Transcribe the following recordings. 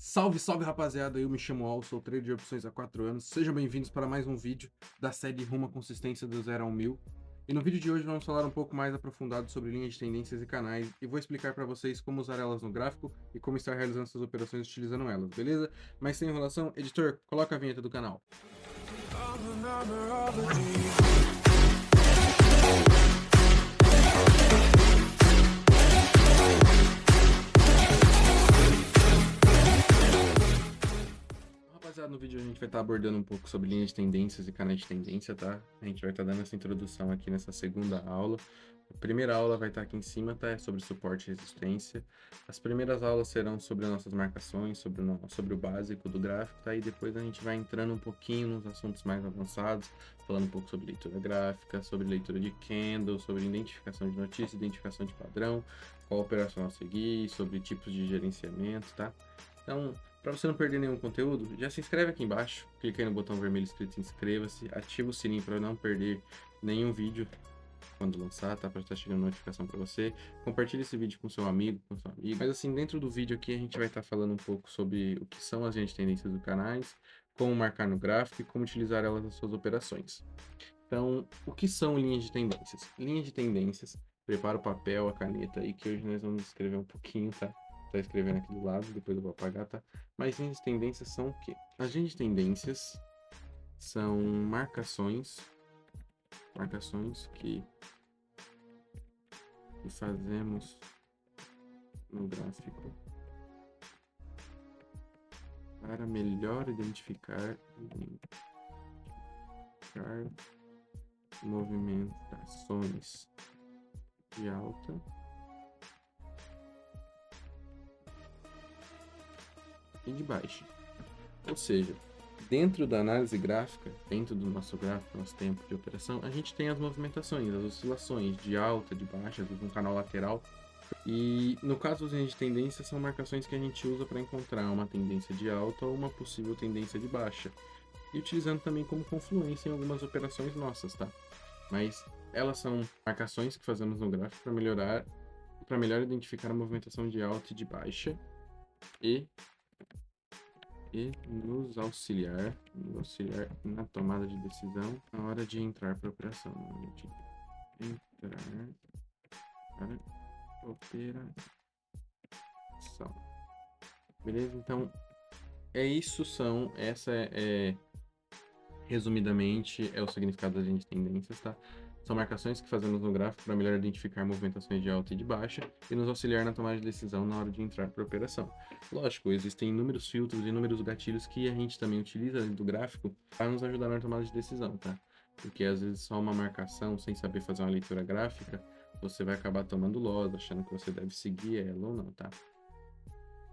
Salve, salve rapaziada, eu me chamo Al, sou trader de opções há 4 anos. Sejam bem-vindos para mais um vídeo da série Rumo à Consistência do 0 ao 1000. E no vídeo de hoje vamos falar um pouco mais aprofundado sobre linhas de tendências e canais e vou explicar para vocês como usar elas no gráfico e como estar realizando suas operações utilizando elas, beleza? Mas sem enrolação, editor, coloca a vinheta do canal. Rapaziada, no vídeo a gente vai estar abordando um pouco sobre linhas de tendências e canais de tendência, tá? A gente vai estar dando essa introdução aqui nessa segunda aula. A primeira aula vai estar aqui em cima, tá? É sobre suporte e resistência. As primeiras aulas serão sobre nossas marcações, sobre o básico do gráfico, tá? E depois a gente vai entrando um pouquinho nos assuntos mais avançados, falando um pouco sobre leitura gráfica, sobre leitura de candle, sobre identificação de notícia, identificação de padrão, qual operação a seguir, sobre tipos de gerenciamento, tá? Então, para você não perder nenhum conteúdo, já se inscreve aqui embaixo, clica aí no botão vermelho escrito inscreva-se, ativa o sininho para não perder nenhum vídeo quando lançar, tá? Para estar chegando notificação para você. Compartilhe esse vídeo com seu amigo, com sua amiga. Mas assim, dentro do vídeo aqui a gente vai estar falando um pouco sobre o que são as linhas de tendências do canais, como marcar no gráfico e como utilizar elas nas suas operações. Então, o que são linhas de tendências? Linhas de tendências, prepara o papel, a caneta aí, que hoje nós vamos escrever um pouquinho, tá? Tá escrevendo aqui do lado, depois eu vou apagar, tá? Mas linhas de tendências são o quê? As linhas de tendências são marcações que fazemos no gráfico para melhor identificar movimentações de alta e de baixa. Ou seja, dentro da análise gráfica, dentro do nosso gráfico, nosso tempo de operação, a gente tem as movimentações, as oscilações de alta, de baixa, um canal lateral. E no caso das linhas de tendência, são marcações que a gente usa para encontrar uma tendência de alta ou uma possível tendência de baixa. E utilizando também como confluência em algumas operações nossas, tá? Mas elas são marcações que fazemos no gráfico para melhor identificar a movimentação de alta e de baixa e nos auxiliar na tomada de decisão na hora de entrar para a operação. Na hora de entrar para operação. Beleza? Então, resumidamente, é o significado das linhas de tendências, tá? São marcações que fazemos no gráfico para melhor identificar movimentações de alta e de baixa e nos auxiliar na tomada de decisão na hora de entrar para a operação. Lógico, existem inúmeros filtros e inúmeros gatilhos que a gente também utiliza dentro do gráfico para nos ajudar na tomada de decisão, tá? Porque às vezes só uma marcação sem saber fazer uma leitura gráfica, você vai acabar tomando loss, achando que você deve seguir ela ou não, tá?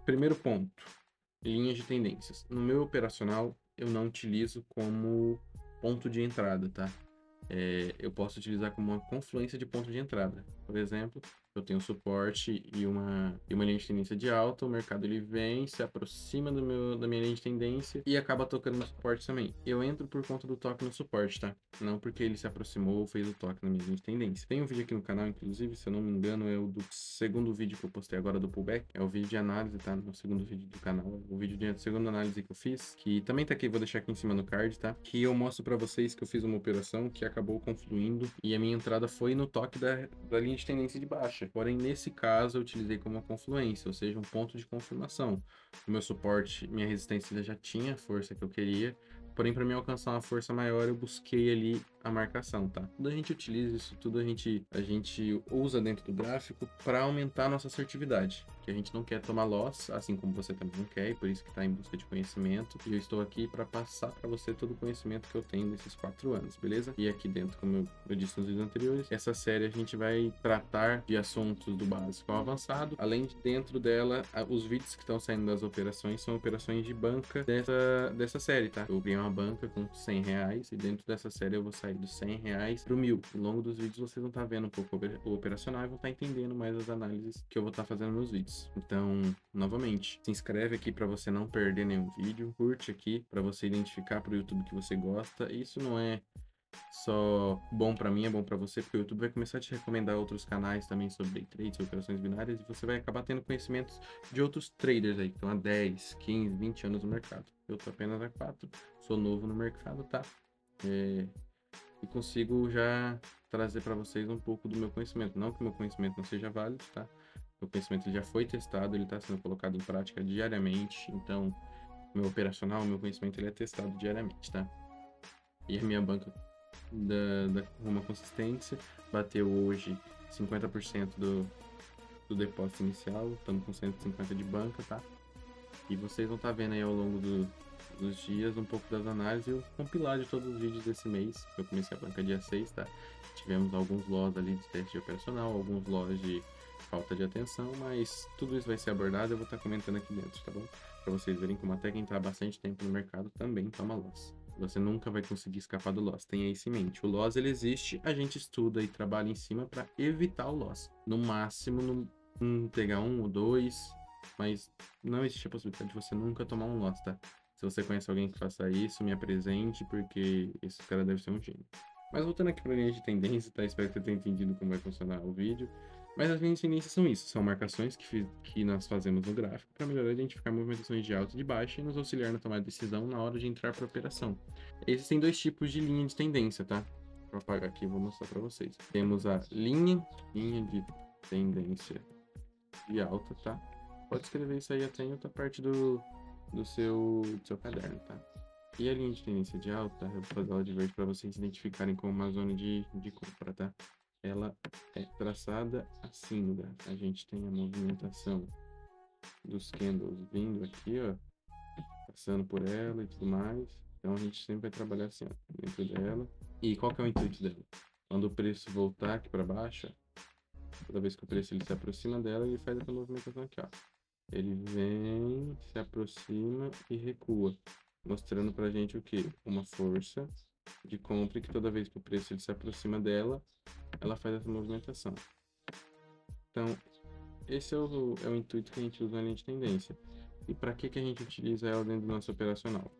Primeiro ponto, linhas de tendências. No meu operacional, eu não utilizo como ponto de entrada, tá? Eu posso utilizar como uma confluência de ponto de entrada. Por exemplo, eu tenho suporte e uma linha de tendência de alta, o mercado ele vem, se aproxima da minha linha de tendência e acaba tocando no suporte também. Eu entro por conta do toque no suporte, tá? Não porque ele se aproximou ou fez o toque na minha linha de tendência. Tem um vídeo aqui no canal, inclusive, se eu não me engano, é o do segundo vídeo que eu postei agora do pullback. É o vídeo de análise, tá? No segundo vídeo do canal. O vídeo de segunda análise que eu fiz, que também tá aqui, vou deixar aqui em cima no card, tá? Que eu mostro pra vocês que eu fiz uma operação que acabou confluindo e a minha entrada foi no toque da linha de tendência de baixa. Porém, nesse caso, eu utilizei como uma confluência, ou seja, um ponto de confirmação. O meu suporte, minha resistência já tinha a força que eu queria, porém, para mim alcançar uma força maior, eu busquei ali a marcação, tá? Tudo a gente utiliza isso, tudo a gente usa dentro do gráfico para aumentar a nossa assertividade, que a gente não quer tomar loss, assim como você também não quer, e por isso que está em busca de conhecimento. E eu estou aqui para passar para você todo o conhecimento que eu tenho nesses 4 anos, beleza? E aqui dentro, como eu disse nos vídeos anteriores, essa série a gente vai tratar de assuntos do básico ao avançado, além de dentro dela, os vídeos que estão saindo das operações são operações de banca dessa série, tá? Eu ganhei uma banca com R$100 e dentro dessa série eu vou sair dos R$100 pro 1.000. Ao longo dos vídeos vocês vão estar vendo um pouco o operacional e vão estar entendendo mais as análises que eu vou estar fazendo nos vídeos. Então, novamente, se inscreve aqui para você não perder nenhum vídeo, curte aqui para você identificar para o YouTube que você gosta. Isso não é só bom para mim, é bom para você, porque o YouTube vai começar a te recomendar outros canais também sobre day trade, sobre operações binárias, e você vai acabar tendo conhecimentos de outros traders aí, que estão há 10, 15, 20 anos no mercado. Eu tô apenas há 4, sou novo no mercado, tá? É, e consigo já trazer para vocês um pouco do meu conhecimento. Não que o meu conhecimento não seja válido, tá? Meu conhecimento ele já foi testado, ele está sendo colocado em prática diariamente, então meu operacional, meu conhecimento ele é testado diariamente, tá? E a minha banca da Roma Consistência bateu hoje 50% do depósito inicial, estamos com 150 de banca, tá? E vocês vão estar vendo aí ao longo dos dias um pouco das análises e o compilar de todos os vídeos desse mês. Eu comecei a banca dia 6, tá? Tivemos alguns loss ali de teste de operacional, alguns loss de falta de atenção, mas tudo isso vai ser abordado e eu vou estar comentando aqui dentro, tá bom? Para vocês verem como até quem está há bastante tempo no mercado também toma loss. Você nunca vai conseguir escapar do loss, tenha isso em mente. O loss ele existe, a gente estuda e trabalha em cima para evitar o loss. No máximo, pegar um ou dois, mas não existe a possibilidade de você nunca tomar um loss, tá? Se você conhece alguém que faça isso, me apresente, porque esse cara deve ser um gênio. Mas voltando aqui para a linha de tendência, tá? Espero que você tenha entendido como vai funcionar o vídeo. Mas as linhas de tendência são isso, são marcações que nós fazemos no gráfico para melhorar identificar movimentações de alta e de baixa e nos auxiliar na tomada de decisão na hora de entrar para a operação. Existem dois tipos de linha de tendência, tá? Vou apagar aqui e vou mostrar para vocês. Temos a linha de tendência de alta, tá? Pode escrever isso aí até em outra parte do seu caderno, tá? E a linha de tendência de alta, eu vou fazer ela de verde para vocês identificarem como uma zona de compra, tá? Ela é traçada assim no gráfico. A gente tem a movimentação dos candles vindo aqui, ó, passando por ela e tudo mais. Então a gente sempre vai trabalhar assim, ó, dentro dela. E qual que é o intuito dela? Quando o preço voltar aqui para baixo, toda vez que o preço ele se aproxima dela, ele faz essa movimentação aqui, ó. Ele vem, se aproxima e recua, mostrando pra gente o que? Uma força de compra que toda vez que o preço ele se aproxima dela, ela faz essa movimentação. Então, esse é o intuito que a gente usa na linha de tendência. E para que a gente utiliza ela dentro do nosso operacional?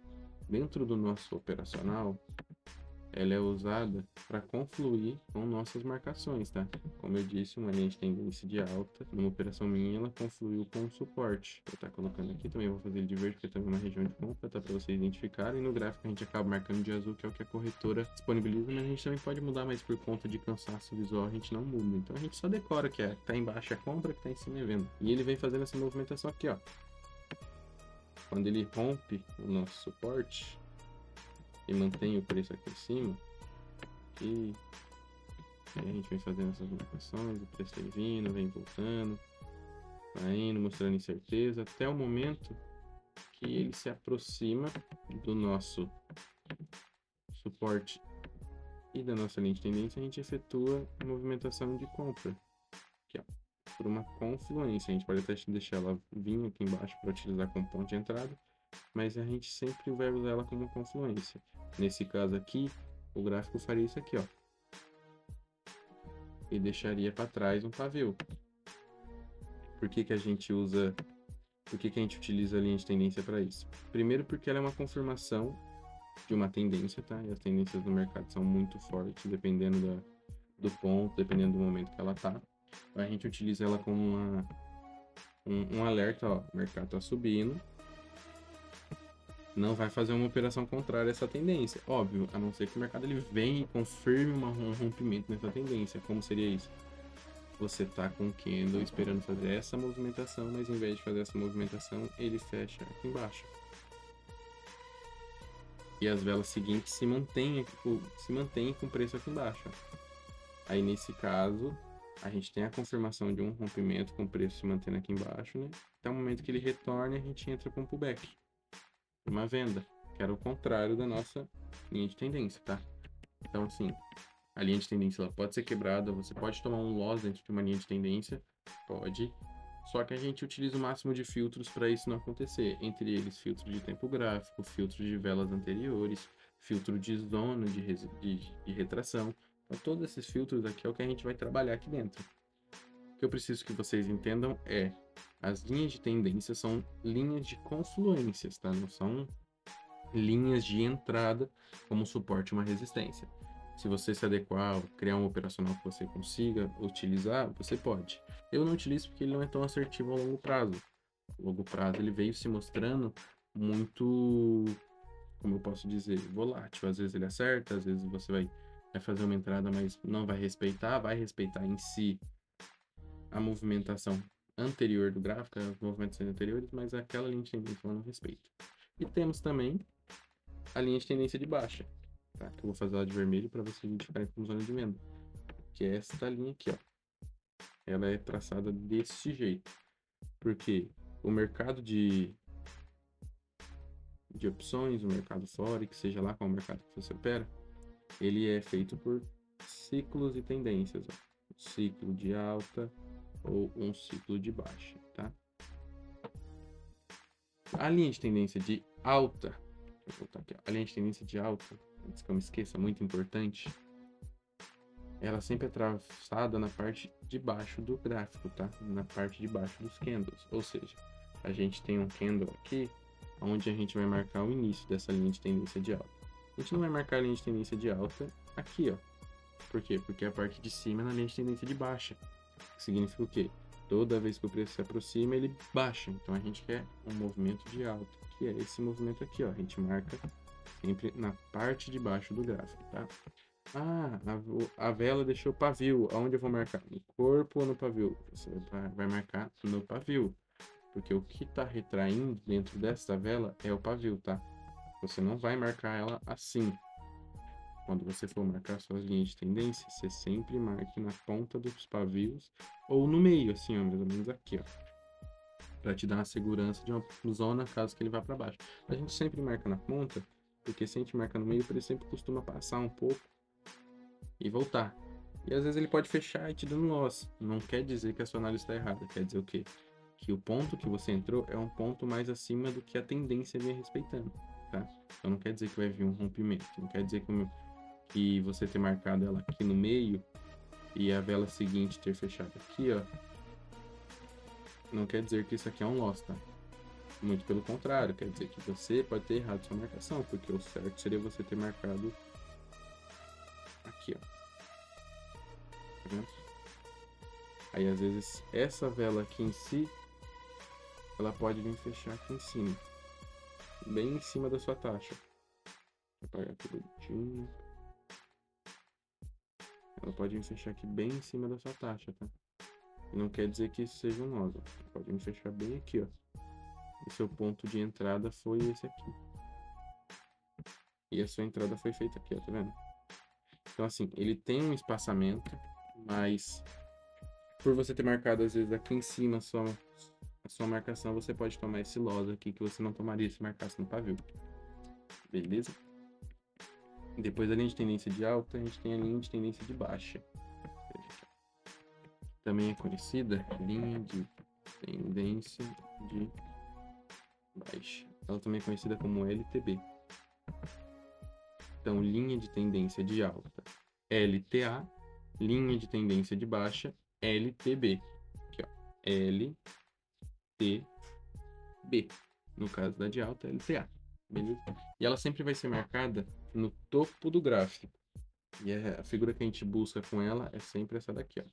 Dentro do nosso operacional, ela é usada para confluir com nossas marcações, tá? Como eu disse, uma linha de tendência de alta, numa operação minha, ela confluiu com o suporte. Vou estar colocando aqui, também vou fazer ele de verde, porque também é uma região de compra, tá? Para vocês identificarem. No gráfico a gente acaba marcando de azul, que é o que a corretora disponibiliza, mas a gente também pode mudar, mas por conta de cansaço visual a gente não muda. Então a gente só decora que tá embaixo é compra, que tá em cima é venda. E ele vem fazendo essa movimentação aqui, ó. Quando ele rompe o nosso suporte e mantém o preço aqui em cima, e aí a gente vem fazendo essas marcações, o preço vem vindo, vem voltando, vai indo, mostrando incerteza, até o momento que ele se aproxima do nosso suporte e da nossa linha de tendência, a gente efetua a movimentação de compra, aqui, ó, por uma confluência. A gente pode até deixar ela vir aqui embaixo para utilizar como ponto de entrada, mas a gente sempre vai usar ela como confluência. Nesse caso aqui, o gráfico faria isso aqui, ó, e deixaria para trás um pavio. Por que a gente usa, por que a gente utiliza a linha de tendência para isso? Primeiro porque ela é uma confirmação de uma tendência, tá? E as tendências do mercado são muito fortes, dependendo do ponto, dependendo do momento que ela tá. Então, a gente utiliza ela como um alerta, ó, o mercado tá subindo, não vai fazer uma operação contrária a essa tendência, óbvio, a não ser que o mercado ele venha e confirme um rompimento nessa tendência. Como seria isso? Você tá com o candle esperando fazer essa movimentação, mas em vez de fazer essa movimentação, ele fecha aqui embaixo. E as velas seguintes se mantêm com o preço aqui embaixo. Aí nesse caso, a gente tem a confirmação de um rompimento com o preço se mantendo aqui embaixo, né? Até o momento que ele retorne, a gente entra com um pullback, uma venda, que era o contrário da nossa linha de tendência, tá? Então, assim, a linha de tendência ela pode ser quebrada, você pode tomar um loss dentro de uma linha de tendência, pode. Só que a gente utiliza o máximo de filtros para isso não acontecer. Entre eles, filtro de tempo gráfico, filtro de velas anteriores, filtro de zona de retração. Então, todos esses filtros aqui é o que a gente vai trabalhar aqui dentro. O que eu preciso que vocês entendam é: as linhas de tendência são linhas de confluências, tá? Não são linhas de entrada como suporte e uma resistência. Se você se adequar, criar um operacional que você consiga utilizar, você pode. Eu não utilizo porque ele não é tão assertivo a longo prazo. A longo prazo ele veio se mostrando muito, como eu posso dizer, volátil. Às vezes ele acerta, às vezes você vai fazer uma entrada, mas não vai respeitar em si a movimentação anterior do gráfico, as movimentações anteriores, mas aquela linha de tendência ela não respeita. E temos também a linha de tendência de baixa, tá? Que eu vou fazer ela de vermelho para você identificar como zona de venda, que é esta linha aqui, ó. Ela é traçada desse jeito, porque o mercado de opções, o mercado Forex, seja lá qual mercado que você opera, ele é feito por ciclos e tendências, ó. Um ciclo de alta ou um ciclo de baixa, tá? A linha de tendência de alta, vou voltar aqui, ó. A linha de tendência de alta, antes que eu me esqueça, muito importante, ela sempre é traçada na parte de baixo do gráfico, tá? Na parte de baixo dos candles, ou seja, a gente tem um candle aqui, onde a gente vai marcar o início dessa linha de tendência de alta. A gente não vai marcar a linha de tendência de alta aqui, ó. Por quê? Porque a parte de cima é na linha de tendência de baixa. Significa o quê? Toda vez que o preço se aproxima, ele baixa. Então a gente quer um movimento de alta, que é esse movimento aqui, ó. A gente marca sempre na parte de baixo do gráfico, tá? Ah, a vela deixou pavio. Aonde eu vou marcar? No corpo ou no pavio? Você vai marcar no pavio. Porque o que está retraindo dentro dessa vela é o pavio, tá? Você não vai marcar ela assim. Quando você for marcar suas linhas de tendência, você sempre marque na ponta dos pavios ou no meio, assim, ó, mais ou menos aqui, ó. Para te dar uma segurança de uma zona caso que ele vá para baixo. A gente sempre marca na ponta, porque se a gente marca no meio, ele sempre costuma passar um pouco e voltar. E às vezes ele pode fechar e te dando loss. Não quer dizer que a sua análise está errada. Quer dizer o quê? Que o ponto que você entrou é um ponto mais acima do que a tendência vem respeitando, tá? Então não quer dizer que vai vir um rompimento. Não quer dizer que você ter marcado ela aqui no meio e a vela seguinte ter fechado aqui, ó. Não quer dizer que isso aqui é um loss, tá? Muito pelo contrário, quer dizer que você pode ter errado sua marcação, porque o certo seria você ter marcado aqui, ó. Tá vendo? Aí às vezes essa vela aqui em si, ela pode vir fechar aqui em cima, bem em cima da sua taxa. Vou apagar aqui bonitinho. Ela pode vir fechar aqui bem em cima da sua taxa, tá? E não quer dizer que isso seja um loss, ó. Pode vir fechar bem aqui, ó. O seu ponto de entrada foi esse aqui. E a sua entrada foi feita aqui, ó, tá vendo? Então, assim, ele tem um espaçamento, mas por você ter marcado, às vezes, aqui em cima a sua marcação, você pode tomar esse loss aqui que você não tomaria se marcasse no pavio. Beleza? Depois da linha de tendência de alta, a gente tem a linha de tendência de baixa. Também é conhecida linha de tendência de baixa. Ela também é conhecida como LTB. Então, linha de tendência de alta, LTA, linha de tendência de baixa, LTB. Aqui, ó, LTB. No caso da de alta, LTA. Beleza? E ela sempre vai ser marcada no topo do gráfico. E a figura que a gente busca com ela é sempre essa daqui, ó.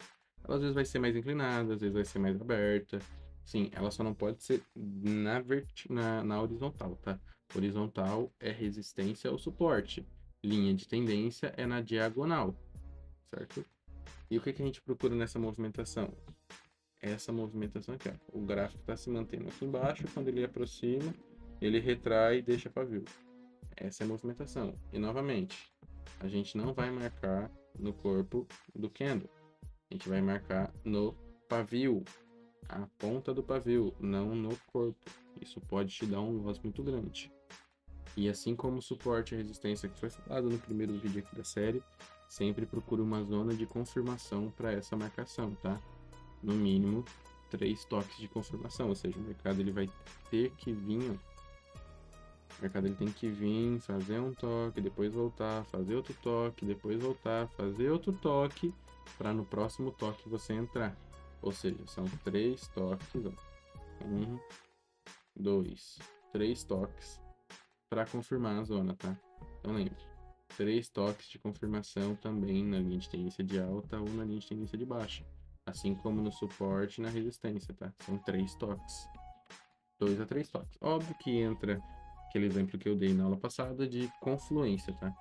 Ela às vezes vai ser mais inclinada, às vezes vai ser mais aberta. Sim, ela só não pode ser na horizontal, tá? Horizontal é resistência ou suporte. Linha de tendência é na diagonal, certo? E o que a gente procura nessa movimentação? Essa movimentação aqui, ó. O gráfico está se mantendo aqui embaixo, quando ele aproxima, ele retrai e deixa pavio. Essa é a movimentação. E novamente, a gente não vai marcar no corpo do candle. A gente vai marcar no pavio, a ponta do pavio, não no corpo. Isso pode te dar um loss muito grande. E assim como o suporte e resistência que foi falado no primeiro vídeo aqui da série, sempre procure uma zona de confirmação para essa marcação, tá? No mínimo 3 toques de confirmação, ou seja, o mercado ele vai ter que vir, o mercado ele tem que vir, fazer um toque, depois voltar, fazer outro toque, depois voltar, fazer outro toque, para no próximo toque você entrar. Ou seja, são 3 toques, ó. 1, 2, 3 toques para confirmar a zona, tá? Então lembre, 3 toques de confirmação também na linha de tendência de alta ou na linha de tendência de baixa. Assim como no suporte e na resistência, tá? São 3 toques. 2 a 3 toques. Óbvio que entra aquele exemplo que eu dei na aula passada de confluência, tá?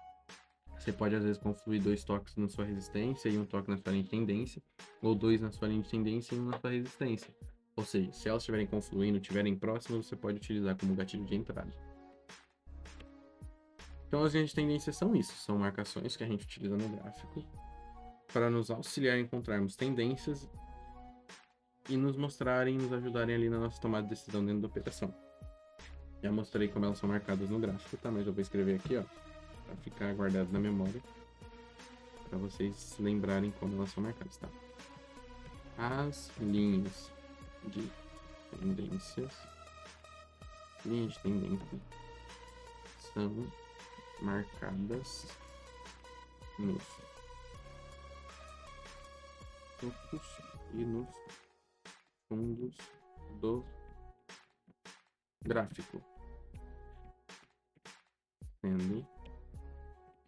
Você pode, às vezes, confluir 2 toques na sua resistência e um toque na sua linha de tendência, ou 2 na sua linha de tendência e um na sua resistência. Ou seja, se elas estiverem confluindo, estiverem próximas, você pode utilizar como gatilho de entrada. Então, as linhas de tendência são isso, são marcações que a gente utiliza no gráfico para nos auxiliar a encontrarmos tendências e nos mostrarem, nos ajudarem ali na nossa tomada de decisão dentro da operação. Já mostrei como elas são marcadas no gráfico, tá? Mas eu vou escrever aqui, ó, para ficar guardado na memória, para vocês lembrarem como elas são marcadas, tá? As linhas de tendências, são marcadas nos topos e nos fundos do gráfico, sendo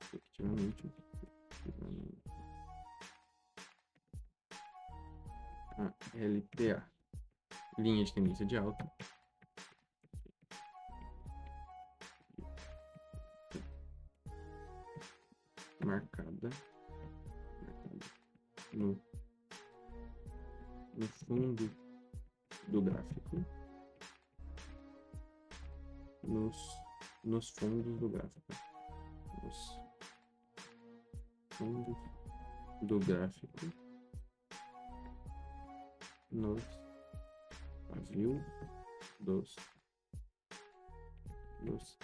efetivamente a LTA, linha de tendência de alta, marcada no fundo do gráfico, nos fundos do gráfico, nos fundos do gráfico, nos pavio dos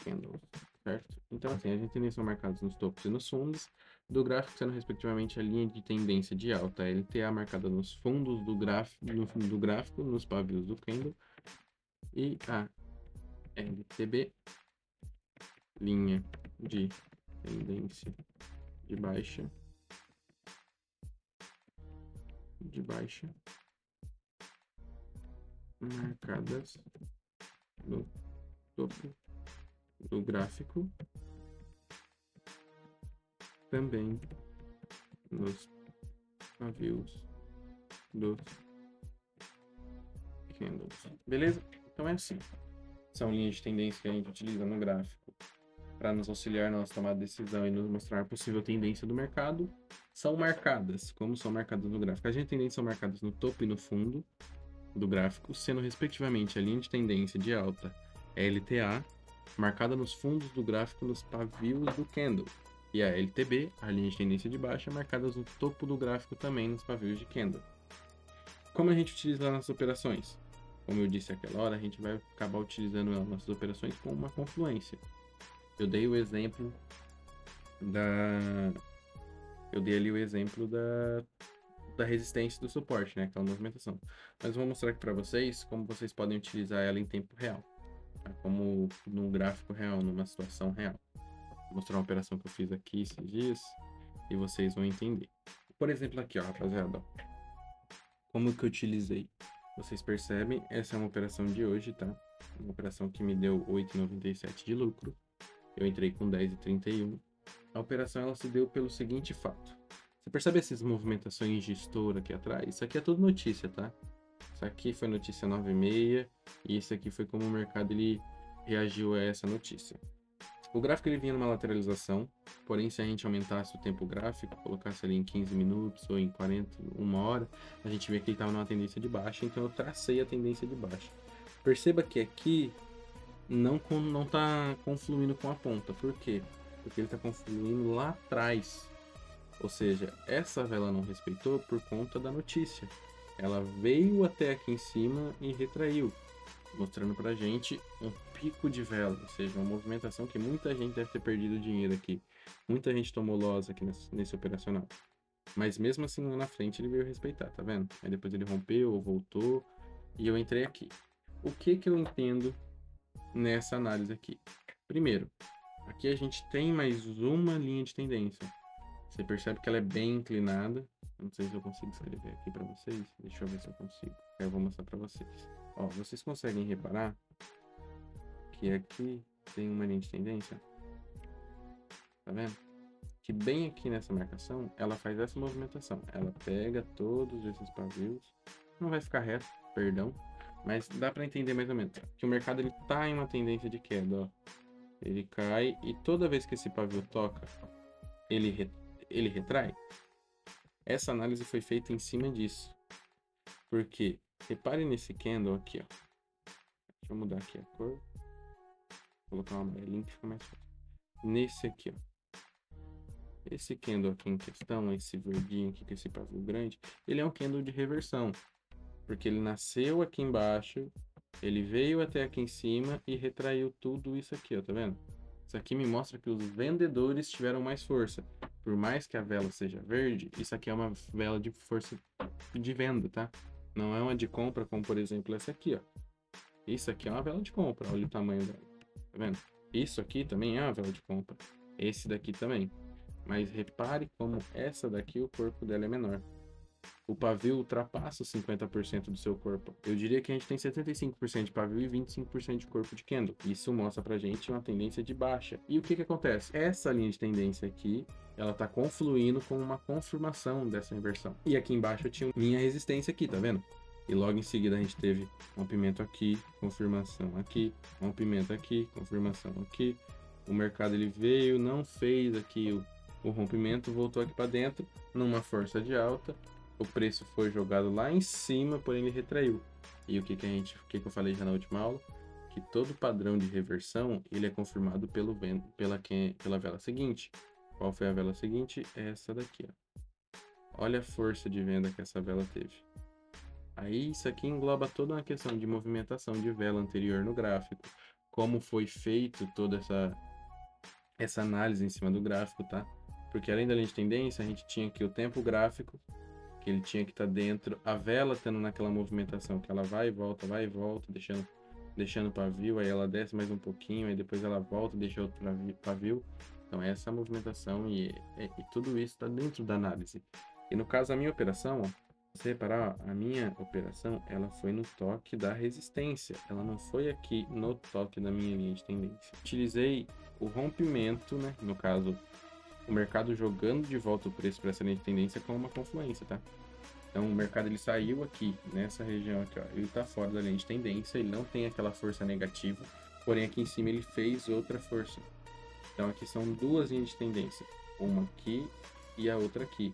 candles, certo? Então, assim, as tendências são marcadas nos topos e nos fundos do gráfico, sendo respectivamente a linha de tendência de alta, a LTA, marcada nos fundos do gráfico, nos pavios do candle, e a LTB, linha de tendência de baixa, marcadas no topo do gráfico, também nos pavios dos candles. Beleza? Então é assim. São linhas de tendência que a gente utiliza no gráfico para nos auxiliar na nossa tomada de decisão e nos mostrar a possível tendência do mercado. São marcadas, como são marcadas no gráfico. As linhas de tendência são marcadas no topo e no fundo do gráfico, sendo respectivamente a linha de tendência de alta, LTA, marcada nos fundos do gráfico nos pavios do candle, e a LTB, a linha de tendência de baixa, marcadas no topo do gráfico também nos pavios de candle. Como a gente utiliza nas operações? Como eu disse aquela hora, a gente vai acabar utilizando as nossas operações com uma confluência. Eu dei o exemplo da resistência e do suporte, né? Aquela movimentação. Mas eu vou mostrar aqui para vocês como vocês podem utilizar ela em tempo real, tá? Como num gráfico real, numa situação real. Vou mostrar uma operação que eu fiz aqui esses dias e vocês vão entender. Por exemplo, aqui, ó, rapaziada, como que eu utilizei? Vocês percebem, essa é uma operação de hoje, tá? Uma operação que me deu 8,97 de lucro. Eu entrei com 10,31. A operação ela se deu pelo seguinte fato. Você percebe essas movimentações de estouro aqui atrás? Isso aqui é tudo notícia, tá? Isso aqui foi notícia 9,6 e isso aqui foi como o mercado ele reagiu a essa notícia. O gráfico ele vinha numa lateralização, porém se a gente aumentasse o tempo gráfico, colocasse ali em 15 minutos ou em 40, uma hora, a gente vê que ele estava numa tendência de baixa, então eu tracei a tendência de baixa. Perceba que aqui não está confluindo com a ponta. Por quê? Porque ele está confluindo lá atrás. Ou seja, essa vela não respeitou por conta da notícia. Ela veio até aqui em cima e retraiu, mostrando pra gente um pico de vela, ou seja, uma movimentação que muita gente deve ter perdido dinheiro aqui. Muita gente tomou loss aqui nesse operacional. Mas mesmo assim, lá na frente ele veio respeitar, tá vendo? Aí depois ele rompeu, voltou, e eu entrei aqui. O que eu entendo nessa análise aqui? Primeiro, aqui a gente tem mais uma linha de tendência. Você percebe que ela é bem inclinada. Não sei se eu consigo escrever aqui para vocês. Deixa eu ver se eu consigo. Aí eu vou mostrar para vocês. Ó, vocês conseguem reparar que aqui tem uma linha de tendência? Tá vendo? que bem aqui nessa marcação, ela faz essa movimentação. Ela pega todos esses pavios, não vai ficar reto, perdão, mas dá para entender mais ou menos que o mercado ele tá em uma tendência de queda, ó. Ele cai e toda vez que esse pavio toca, ele retrai. Essa análise foi feita em cima disso. Porque, repare nesse candle aqui, ó. Deixa eu mudar aqui a cor. Vou colocar um amarelinho que fica mais fácil. Nesse aqui, ó. Esse candle aqui em questão, esse verdinho aqui com esse pavio grande, ele é um candle de reversão. Porque ele nasceu aqui embaixo, ele veio até aqui em cima e retraiu tudo isso aqui, ó, tá vendo? Isso aqui me mostra que os vendedores tiveram mais força. Por mais que a vela seja verde, isso aqui é uma vela de força de venda, tá? Não é uma de compra, como por exemplo essa aqui, ó. Isso aqui é uma vela de compra, olha o tamanho dela, tá vendo? Isso aqui também é uma vela de compra. Esse daqui também. Mas repare como essa daqui, o corpo dela é menor. O pavio ultrapassa os 50% do seu corpo. Eu diria que a gente tem 75% de pavio e 25% de corpo de candle. Isso mostra pra gente uma tendência de baixa. E o que acontece? Essa linha de tendência aqui, ela tá confluindo com uma confirmação dessa inversão. E aqui embaixo eu tinha minha resistência aqui, tá vendo? E logo em seguida a gente teve rompimento aqui, confirmação aqui, rompimento aqui, confirmação aqui. O mercado ele veio, não fez aqui o rompimento, voltou aqui para dentro numa força de alta. O preço foi jogado lá em cima, porém ele retraiu. E o que eu falei já na última aula? Que todo padrão de reversão, ele é confirmado pela vela seguinte. Qual foi a vela seguinte? Essa daqui, ó. Olha a força de venda que essa vela teve. Aí isso aqui engloba toda uma questão de movimentação de vela anterior no gráfico. Como foi feito toda essa análise em cima do gráfico, tá? Porque além da linha de tendência, a gente tinha aqui o tempo gráfico, que ele tinha que estar dentro, a vela tendo naquela movimentação que ela vai e volta, deixando pavio, aí ela desce mais um pouquinho, aí depois ela volta, deixa outro pavio. Então essa movimentação e tudo isso está dentro da análise. E no caso a minha operação, ó, se você reparar, a minha operação ela foi no toque da resistência, ela não foi aqui no toque da minha linha de tendência. Utilizei o rompimento, né, no caso o mercado jogando de volta o preço para essa linha de tendência com uma confluência, tá? Então o mercado ele saiu aqui, nessa região aqui, ó, ele tá fora da linha de tendência, ele não tem aquela força negativa, porém aqui em cima ele fez outra força. Então aqui são duas linhas de tendência, uma aqui e a outra aqui,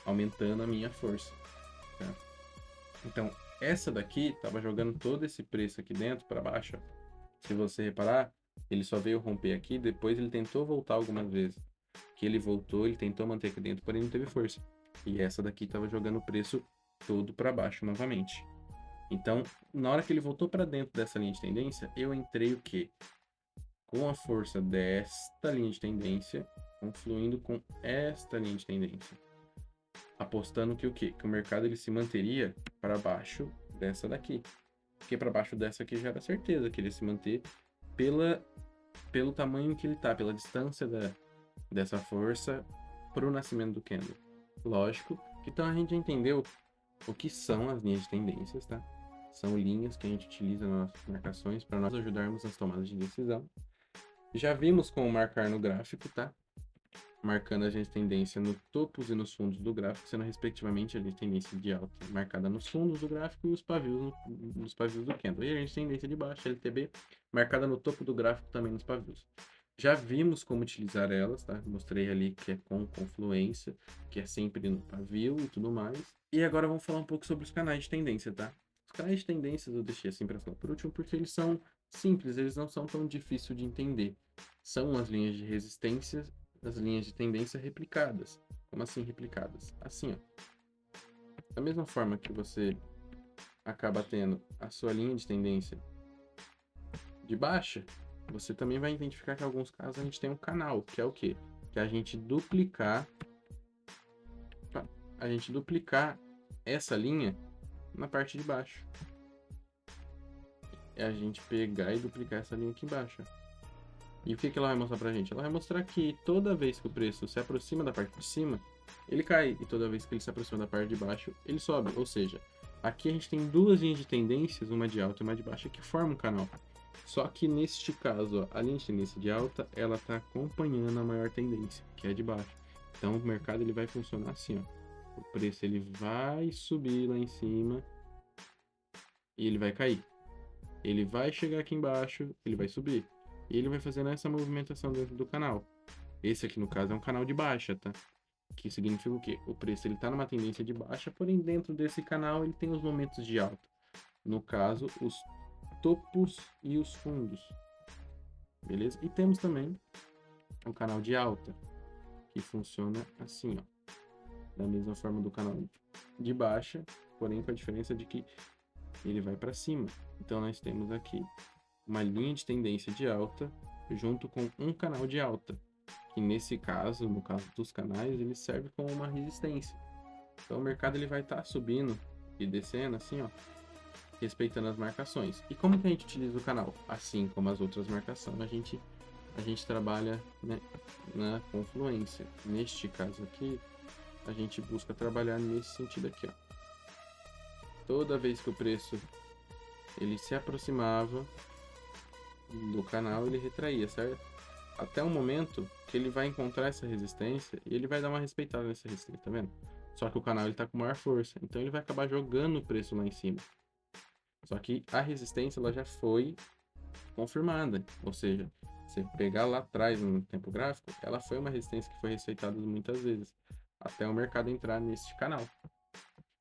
aumentando a minha força, tá? Então essa daqui tava jogando todo esse preço aqui dentro para baixo, ó. Se você reparar, ele só veio romper aqui, depois ele tentou voltar algumas vezes. Que ele voltou, ele tentou manter aqui dentro, porém não teve força. E essa daqui estava jogando o preço todo para baixo novamente. Então, na hora que ele voltou para dentro dessa linha de tendência, eu entrei o quê? Com a força desta linha de tendência, confluindo com esta linha de tendência. Apostando que o quê? Que o mercado ele se manteria para baixo dessa daqui. Porque para baixo dessa aqui já era certeza que ele ia se manter pelo tamanho que ele tá, pela distância dessa força para o nascimento do candle. Lógico que então a gente entendeu o que são as linhas de tendências, tá? São linhas que a gente utiliza nas nossas marcações para nós ajudarmos nas tomadas de decisão. Já vimos como marcar no gráfico, tá? Marcando a linha de tendência nos topos e nos fundos do gráfico, sendo respectivamente a linha de tendência de alta marcada nos fundos do gráfico e os pavios nos pavios do candle. E a linha de tendência de baixa, LTB, marcada no topo do gráfico também nos pavios. Já vimos como utilizar elas, tá? Mostrei ali que é com confluência, que é sempre no pavio e tudo mais. E agora vamos falar um pouco sobre os canais de tendência, tá? Os canais de tendências eu deixei assim para falar por último, porque eles são simples, eles não são tão difíceis de entender. São as linhas de resistência, as linhas de tendência replicadas. Como assim replicadas? Assim, ó. Da mesma forma que você acaba tendo a sua linha de tendência de baixa, você também vai identificar que em alguns casos a gente tem um canal, que é o quê? Que é a gente duplicar essa linha na parte de baixo. É a gente pegar e duplicar essa linha aqui embaixo. E o que ela vai mostrar pra gente? Ela vai mostrar que toda vez que o preço se aproxima da parte de cima, ele cai. E toda vez que ele se aproxima da parte de baixo, ele sobe. Ou seja, aqui a gente tem duas linhas de tendências, uma de alta e uma de baixa, que formam um canal. Só que neste caso, ó, a linha de tendência de alta, ela está acompanhando a maior tendência, que é de baixo. Então o mercado ele vai funcionar assim, ó. O preço ele vai subir lá em cima e ele vai cair. Ele vai chegar aqui embaixo, ele vai subir. E ele vai fazendo essa movimentação dentro do canal. Esse aqui, no caso, é um canal de baixa, tá? Que significa o quê? O preço ele tá numa tendência de baixa, porém dentro desse canal ele tem os momentos de alta. No caso, os topos e os fundos. Beleza? E temos também o canal de alta, que funciona assim, ó. Da mesma forma do canal de baixa, porém com a diferença de que ele vai para cima. Então nós temos aqui uma linha de tendência de alta junto com um canal de alta, que nesse caso, no caso dos canais, ele serve como uma resistência. Então o mercado ele vai estar subindo e descendo assim, ó, respeitando as marcações. E como que a gente utiliza o canal? Assim como as outras marcações, a gente trabalha, né, na confluência. Neste caso aqui, a gente busca trabalhar nesse sentido aqui, ó. Toda vez que o preço ele se aproximava do canal, ele retraía, certo? Até o momento que ele vai encontrar essa resistência e ele vai dar uma respeitada nessa resistência, tá vendo? Só que o canal ele tá com maior força, então ele vai acabar jogando o preço lá em cima. Só que a resistência ela já foi confirmada, ou seja, se pegar lá atrás no tempo gráfico, ela foi uma resistência que foi respeitada muitas vezes, até o mercado entrar neste canal.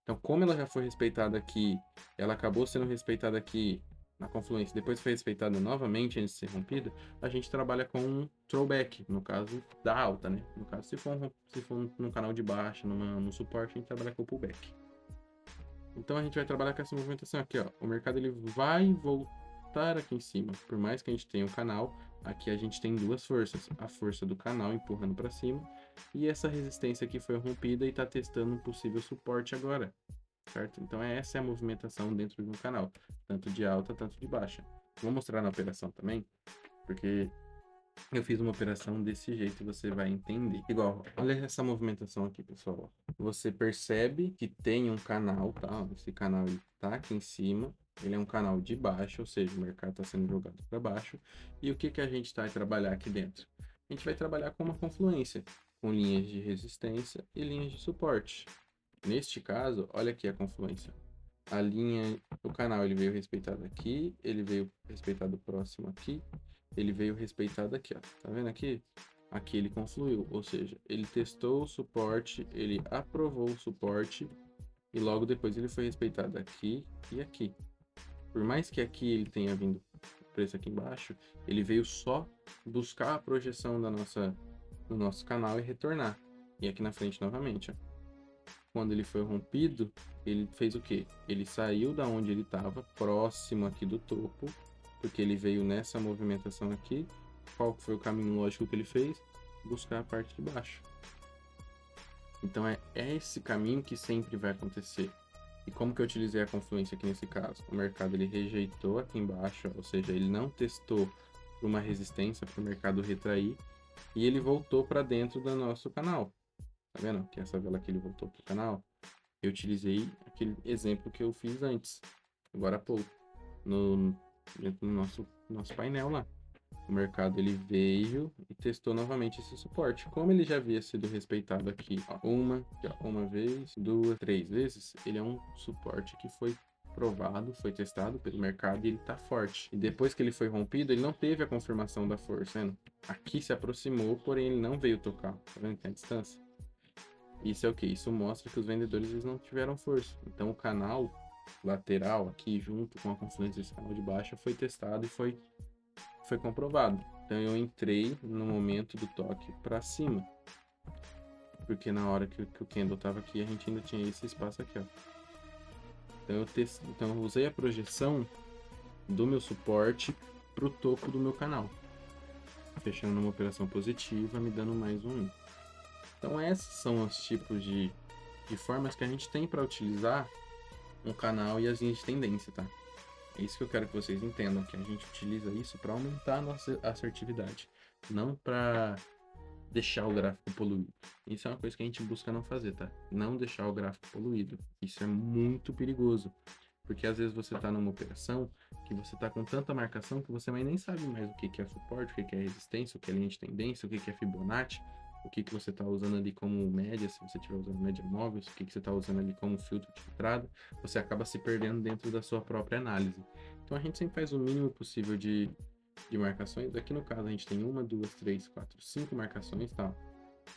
Então, como ela já foi respeitada aqui, ela acabou sendo respeitada aqui na confluência, depois foi respeitada novamente antes de ser rompida, a gente trabalha com um throwback, no caso da alta, né? No caso, se for num canal de baixa, no suporte, a gente trabalha com o pullback. Então, a gente vai trabalhar com essa movimentação aqui, ó. O mercado ele vai voltar aqui em cima. Por mais que a gente tenha um canal, aqui a gente tem duas forças. A força do canal empurrando para cima e essa resistência aqui foi rompida e está testando um possível suporte agora, certo? Então essa é a movimentação dentro de um canal, tanto de alta, tanto de baixa. Vou mostrar na operação também, porque eu fiz uma operação desse jeito e você vai entender. Igual, olha essa movimentação aqui, pessoal. Você percebe que tem um canal, tá? Esse canal ele tá aqui em cima. Ele é um canal de baixo, ou seja, o mercado está sendo jogado para baixo. E o que que a gente vai trabalhar aqui dentro? A gente vai trabalhar com uma confluência, com linhas de resistência e linhas de suporte. Neste caso, olha aqui a confluência. A linha, o canal ele veio respeitado aqui, ele veio respeitado próximo aqui, ele veio respeitado aqui, ó. Tá vendo aqui? Aqui ele confluiu, ou seja, ele testou o suporte, ele aprovou o suporte e logo depois ele foi respeitado aqui e aqui. Por mais que aqui ele tenha vindo o preço aqui embaixo, ele veio só buscar a projeção do nosso canal e retornar. E aqui na frente novamente, ó. Quando ele foi rompido, ele fez o quê? Ele saiu da onde ele estava, próximo aqui do topo, porque ele veio nessa movimentação aqui. Qual foi o caminho lógico que ele fez? Buscar a parte de baixo. Então é esse caminho que sempre vai acontecer. E como que eu utilizei a confluência aqui nesse caso? O mercado ele rejeitou aqui embaixo, ou seja, ele não testou uma resistência para o mercado retrair e ele voltou para dentro do nosso canal. Tá vendo? Que essa vela aqui ele voltou para o canal. Eu utilizei aquele exemplo que eu fiz antes, agora há pouco, dentro do nosso painel lá. O mercado ele veio e testou novamente esse suporte. Como ele já havia sido respeitado aqui, ó, uma vez, duas, três vezes, ele é um suporte que foi provado, foi testado pelo mercado e ele tá forte. E depois que ele foi rompido, ele não teve a confirmação da força, né? Aqui se aproximou, porém ele não veio tocar. Tá vendo que tem a distância? Isso é o que? Isso mostra que os vendedores eles não tiveram força. Então o canal lateral aqui, junto com a confluência desse canal de baixa, foi testado e foi comprovado. Então eu entrei no momento do toque para cima. Porque na hora que o candle estava aqui, a gente ainda tinha esse espaço aqui, ó. Então eu usei a projeção do meu suporte para o topo do meu canal. Fechando numa operação positiva, me dando mais um. Então esses são os tipos de formas que a gente tem para utilizar um canal e as linhas de tendência, tá? É isso que eu quero que vocês entendam, que a gente utiliza isso para aumentar a nossa assertividade, não para deixar o gráfico poluído. Isso é uma coisa que a gente busca não fazer, tá? Não deixar o gráfico poluído. Isso é muito perigoso, porque às vezes você está numa operação que você está com tanta marcação que você nem sabe mais o que é suporte, o que é resistência, o que é linha de tendência, o que é Fibonacci, o que que você está usando ali como média, se você estiver usando média móvel, o que que você está usando ali como filtro de entrada, você acaba se perdendo dentro da sua própria análise. Então a gente sempre faz o mínimo possível de marcações. Aqui no caso a gente tem 1, 2, 3, 4, 5 marcações, tá?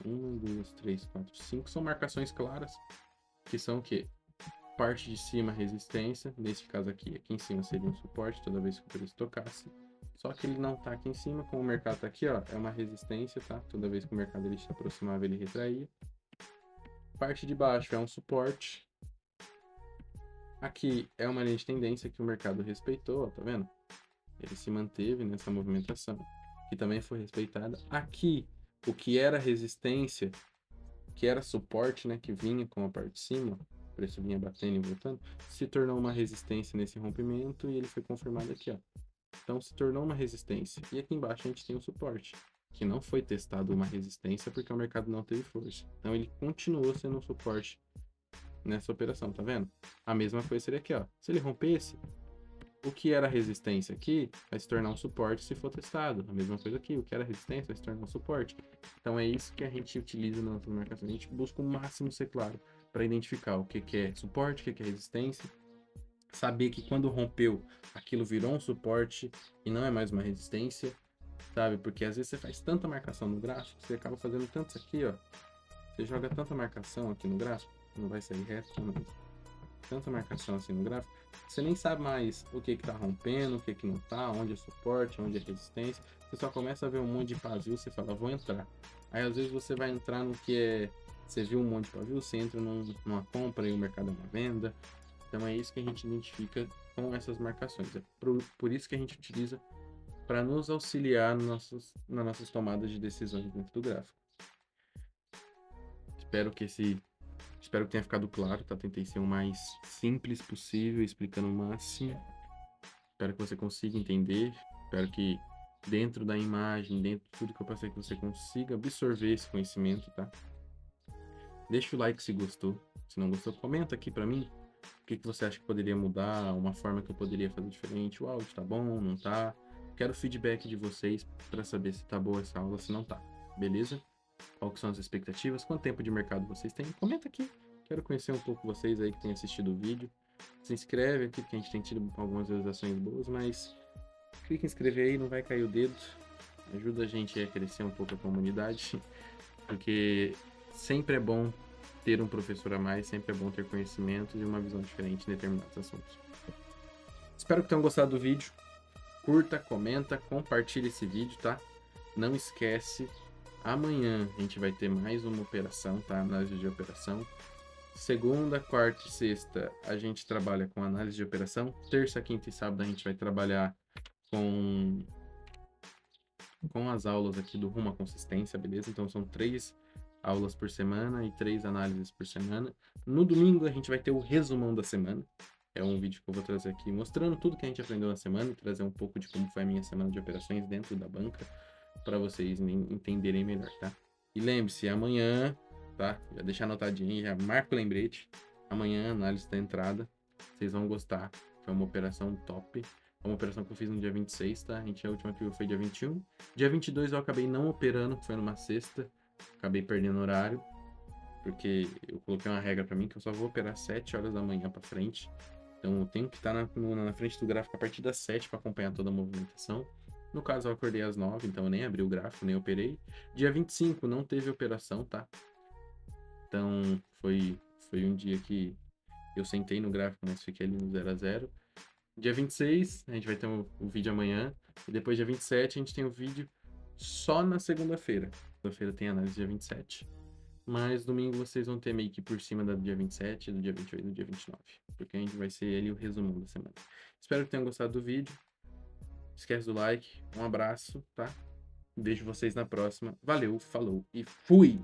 1, 2, 3, 4, 5 são marcações claras, que são o quê? Parte de cima resistência, nesse caso aqui em cima seria um suporte toda vez que o preço tocasse. Só que ele não tá aqui em cima, como o mercado tá aqui, ó, é uma resistência, tá? Toda vez que o mercado ele se aproximava, ele retraía. Parte de baixo é um suporte. Aqui é uma linha de tendência que o mercado respeitou, ó, tá vendo? Ele se manteve nessa movimentação, que também foi respeitada. Aqui, o que era resistência, que era suporte, né, que vinha com a parte de cima, o preço vinha batendo e voltando, se tornou uma resistência nesse rompimento e ele foi confirmado aqui, ó. Então se tornou uma resistência. E aqui embaixo a gente tem o suporte, que não foi testado uma resistência porque o mercado não teve força. Então ele continuou sendo um suporte nessa operação, tá vendo? A mesma coisa seria aqui, ó. Se ele rompesse, o que era resistência aqui vai se tornar um suporte se for testado. A mesma coisa aqui, o que era resistência vai se tornar um suporte. Então é isso que a gente utiliza na nossa marcação. A gente busca o máximo ser claro para identificar o que é suporte, o que é resistência. Saber que quando rompeu, aquilo virou um suporte e não é mais uma resistência, sabe? Porque às vezes você faz tanta marcação no gráfico, você acaba fazendo tanto isso aqui, ó. Você joga tanta marcação aqui no gráfico, não vai sair reto, não, tanta marcação assim no gráfico, você nem sabe mais o que tá rompendo, o que não tá, onde é suporte, onde é resistência. Você só começa a ver um monte de pavio, você fala, vou entrar. Aí às vezes você vai entrar no que é, você viu um monte de pavio, você entra numa compra e o mercado é uma venda. Então é isso que a gente identifica com essas marcações. É por isso que a gente utiliza para nos auxiliar nas nossas tomadas de decisões dentro do gráfico. Espero que tenha ficado claro, tá? Tentei ser o mais simples possível, explicando o máximo. Espero que você consiga entender. Espero que dentro da imagem, dentro de tudo que eu passei, que você consiga absorver esse conhecimento, tá? Deixa o like se gostou. Se não gostou, comenta aqui pra mim o que você acha que poderia mudar, uma forma que eu poderia fazer diferente. O áudio tá bom, não tá? Quero feedback de vocês para saber se tá boa essa aula, se não tá. Beleza? Qual que são as expectativas? Quanto tempo de mercado vocês têm? Comenta aqui. Quero conhecer um pouco vocês aí que têm assistido o vídeo. Se inscreve aqui, porque a gente tem tido algumas visualizações boas, mas clica em inscrever aí, não vai cair o dedo. Ajuda a gente a crescer um pouco a comunidade, porque sempre é bom ter um professor a mais, sempre é bom ter conhecimento e uma visão diferente em determinados assuntos. Espero que tenham gostado do vídeo. Curta, comenta, compartilha esse vídeo, tá? Não esquece, amanhã a gente vai ter mais uma operação, tá? Análise de operação. Segunda, quarta e sexta a gente trabalha com análise de operação. Terça, quinta e sábado a gente vai trabalhar com as aulas aqui do Rumo à Consistência, beleza? Então são 3 aulas por semana e 3 análises por semana. No domingo a gente vai ter o resumão da semana. É um vídeo que eu vou trazer aqui mostrando tudo que a gente aprendeu na semana e trazer um pouco de como foi a minha semana de operações dentro da banca para vocês entenderem melhor, tá? E lembre-se, amanhã, tá? Já deixa anotadinho aí, já marca o lembrete. Amanhã, análise da entrada. Vocês vão gostar. Foi uma operação top. É uma operação que eu fiz no dia 26, tá? A última que eu foi dia 21. Dia 22 eu acabei não operando, que foi numa sexta. Acabei perdendo horário, porque eu coloquei uma regra para mim que eu só vou operar 7 horas da manhã para frente. Então eu tenho que estar na frente do gráfico a partir das 7 para acompanhar toda a movimentação. No caso, eu acordei às 9, então eu nem abri o gráfico, nem operei. Dia 25 não teve operação, tá? Então foi um dia que eu sentei no gráfico, mas fiquei ali no 0 a 0. Dia 26, a gente vai ter o vídeo amanhã. E depois, dia 27, a gente tem o vídeo só na segunda-feira. Segunda-feira tem análise dia 27. Mas domingo vocês vão ter meio que por cima do dia 27, do dia 28 e do dia 29. Porque a gente vai ser ali o resumo da semana. Espero que tenham gostado do vídeo. Esquece do like. Um abraço, tá? Vejo vocês na próxima. Valeu, falou e fui!